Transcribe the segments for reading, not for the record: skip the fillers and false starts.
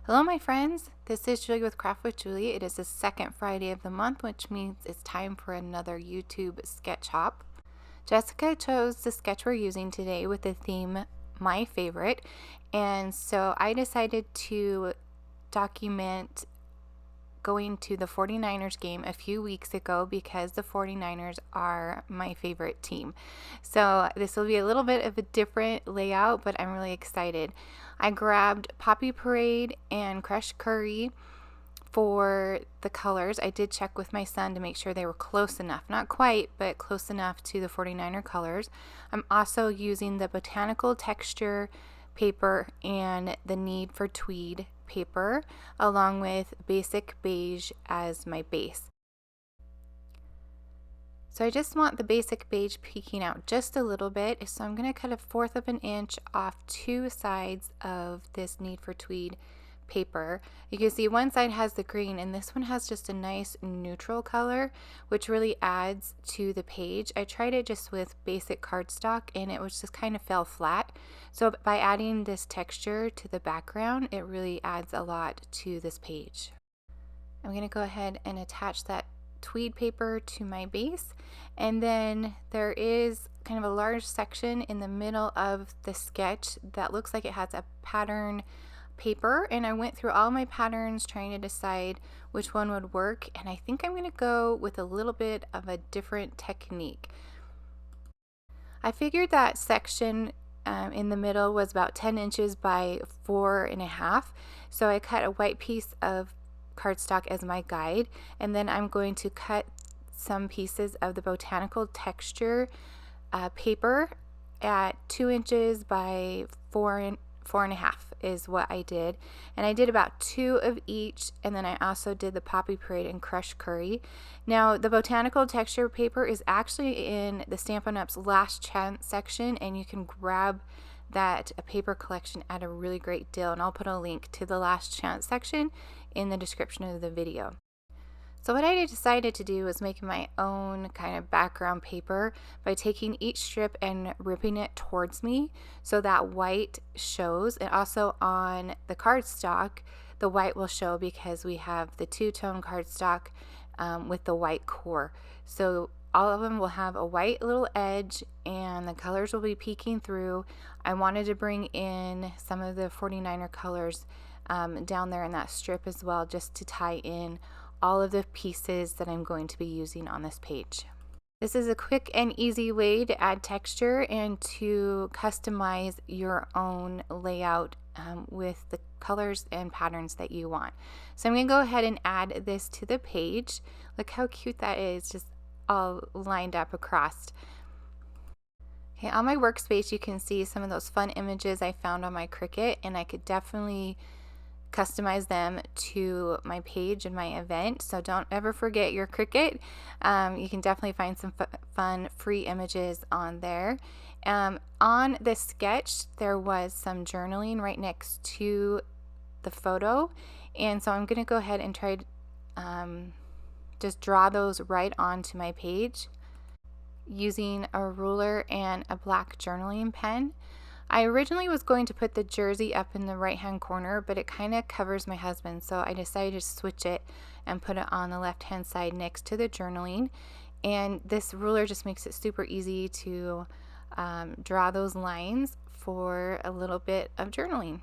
Hello my friends, this is Julie with Craft with Julie. It is the second Friday of the month, which means it's time for another YouTube sketch hop. Jessica chose the sketch we're using today with the theme My Favorite, and so I decided to document going to the 49ers game a few weeks ago because the 49ers are my favorite team. So this will be a little bit of a different layout, but I'm really excited. I grabbed Poppy Parade and Crushed Curry for the colors. I did check with my son to make sure they were close enough, not quite, but close enough to the 49er colors. I'm also using the Botanical texture paper and the Need for Tweed paper, along with basic beige as my base. So I just want the basic beige peeking out just a little bit, so I'm going to cut 1/4 of an inch off two sides of this Need for Tweed paper. You can see one side has the green and this one has just a nice neutral color, which really adds to the page. I tried it just with basic cardstock and it was just kind of fell flat. So by adding this texture to the background, it really adds a lot to this page. I'm going to go ahead and attach that tweed paper to my base, and then there is kind of a large section in the middle of the sketch that looks like it has a pattern paper, and I went through all my patterns trying to decide which one would work, and I think I'm going to go with a little bit of a different technique. I figured that section in the middle was about 10 inches by 4.5, so I cut a white piece of cardstock as my guide, and then I'm going to cut some pieces of the Botanical texture paper at 2 inches by 4.5 is what I did, and I did about 2 of each, and then I also did the Poppy Parade and Crushed Curry. Now the Botanical texture paper is actually in the Stampin' Up's Last Chance section, and you can grab that paper collection at a really great deal, and I'll put a link to the Last Chance section in the description of the video. So what I decided to do was make my own kind of background paper by taking each strip and ripping it towards me so that white shows, and also on the cardstock the white will show because we have the two-tone cardstock with the white core. So all of them will have a white little edge and the colors will be peeking through. I wanted to bring in some of the 49er colors down there in that strip as well, just to tie in all of the pieces that I'm going to be using on this page. This is a quick and easy way to add texture and to customize your own layout with the colors and patterns that you want. So I'm going to go ahead and add this to the page. Look how cute that is, just all lined up across. Okay, on my workspace you can see some of those fun images I found on my Cricut, and I could definitely customize them to my page and my event, so don't ever forget your Cricut. You can definitely find some fun free images on there. On the sketch there was some journaling right next to the photo, and so I'm going to go ahead and try just draw those right onto my page using a ruler and a black journaling pen. I originally was going to put the jersey up in the right hand corner, but it kind of covers my husband, so I decided to switch it and put it on the left hand side next to the journaling. And this ruler just makes it super easy to draw those lines for a little bit of journaling.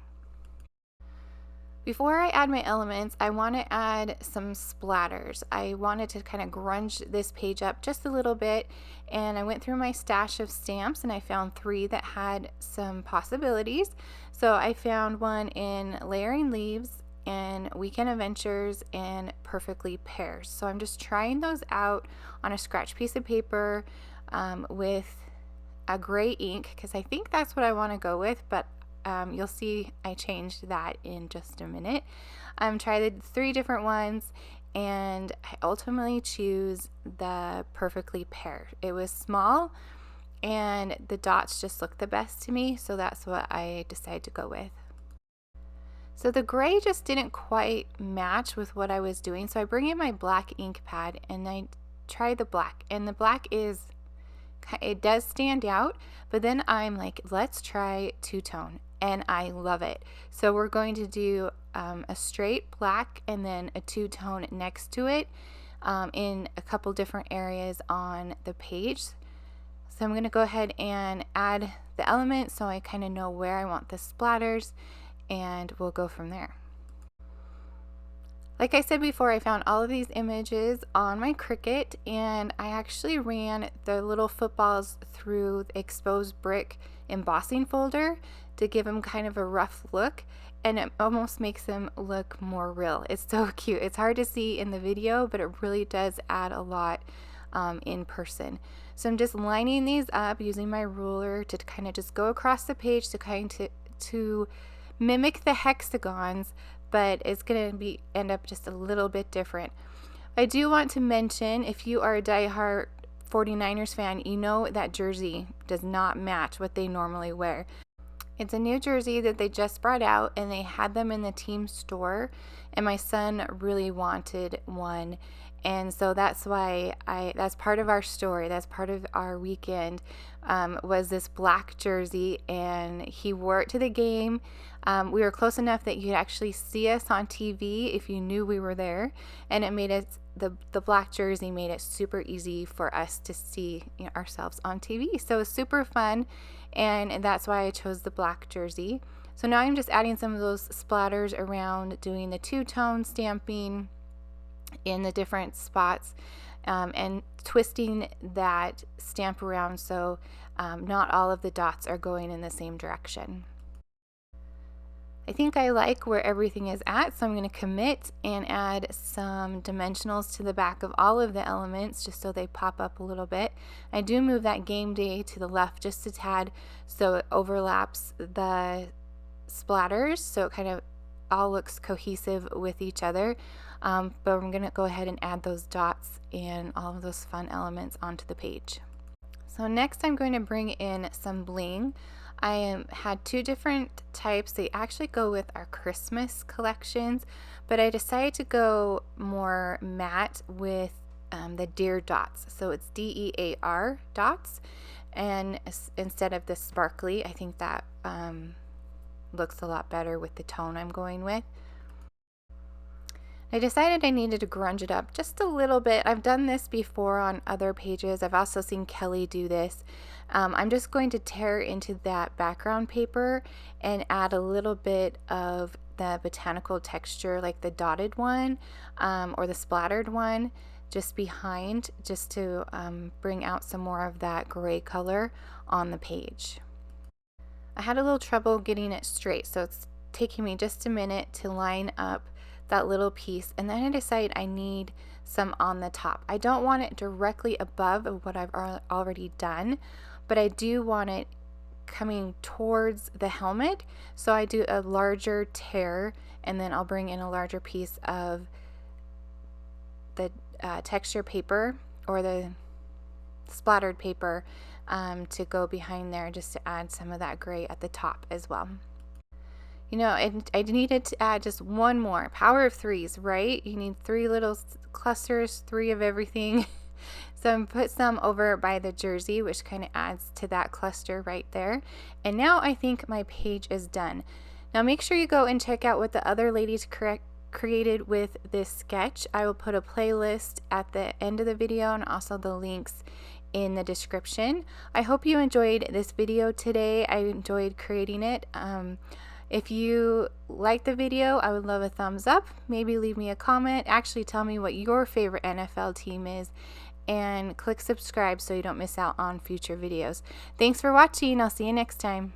Before I add my elements, I want to add some splatters. I wanted to kind of grunge this page up just a little bit, and I went through my stash of stamps and I found 3 that had some possibilities. So I found one in Layering Leaves and Weekend Adventures and Perfectly Pears. So I'm just trying those out on a scratch piece of paper with a gray ink, because I think that's what I want to go with, but you'll see I changed that in just a minute. Tried 3 different ones, and I ultimately choose the Perfectly Pear. It was small and the dots just looked the best to me, so that's what I decided to go with. So the gray just didn't quite match with what I was doing, so I bring in my black ink pad and I try the black, and the black it does stand out, but then I'm like, let's try two-tone, and I love it. So we're going to do a straight black and then a two-tone next to it in a couple different areas on the page. So I'm going to go ahead and add the element so I kind of know where I want the splatters, and we'll go from there. Like I said before, I found all of these images on my Cricut, and I actually ran the little footballs through the exposed brick embossing folder to give them kind of a rough look, and it almost makes them look more real. It's so cute. It's hard to see in the video, but it really does add a lot in person. So I'm just lining these up using my ruler to kind of just go across the page to mimic the hexagons, but it's going to end up just a little bit different. I do want to mention, if you are a diehard 49ers fan, you know that jersey does not match what they normally wear. It's a new jersey that they just brought out, and they had them in the team store, and my son really wanted one. And so that's why that's part of our story, that's part of our weekend, was this black jersey, and he wore it to the game. We were close enough that you could actually see us on TV if you knew we were there, and it made it, the black jersey made it super easy for us to see ourselves on TV. So it was super fun, and that's why I chose the black jersey. So now I'm just adding some of those splatters around, doing the two-tone stamping in the different spots, and twisting that stamp around so not all of the dots are going in the same direction. I think I like where everything is at, so I'm going to commit and add some dimensionals to the back of all of the elements just so they pop up a little bit. I do move that game day to the left just a tad so it overlaps the splatters, so it kind of all looks cohesive with each other. But I'm going to go ahead and add those dots and all of those fun elements onto the page. So next I'm going to bring in some bling. I had two different types. They actually go with our Christmas collections, but I decided to go more matte with the deer dots. So it's DEAR dots, and instead of the sparkly, I think that looks a lot better with the tone I'm going with. I decided I needed to grunge it up just a little bit. I've done this before on other pages. I've also seen Kelly do this. I'm just going to tear into that background paper and add a little bit of the botanical texture, like the dotted one or the splattered one, just behind, just to bring out some more of that gray color on the page. I had a little trouble getting it straight, so it's taking me just a minute to line up that little piece, and then I decided I need some on the top. I don't want it directly above what I've already done, but I do want it coming towards the helmet, so I do a larger tear, and then I'll bring in a larger piece of the texture paper or the splattered paper to go behind there, just to add some of that gray at the top as well. You know, I needed to add just one more. Power of threes, right? You need three little clusters, three of everything. So I'm put some over by the jersey, which kind of adds to that cluster right there. And now I think my page is done. Now make sure you go and check out what the other ladies created with this sketch. I will put a playlist at the end of the video and also the links in the description. I hope you enjoyed this video today. I enjoyed creating it. If you like the video, I would love a thumbs up. Maybe leave me a comment. Actually, tell me what your favorite NFL team is, and click subscribe so you don't miss out on future videos. Thanks for watching. I'll see you next time.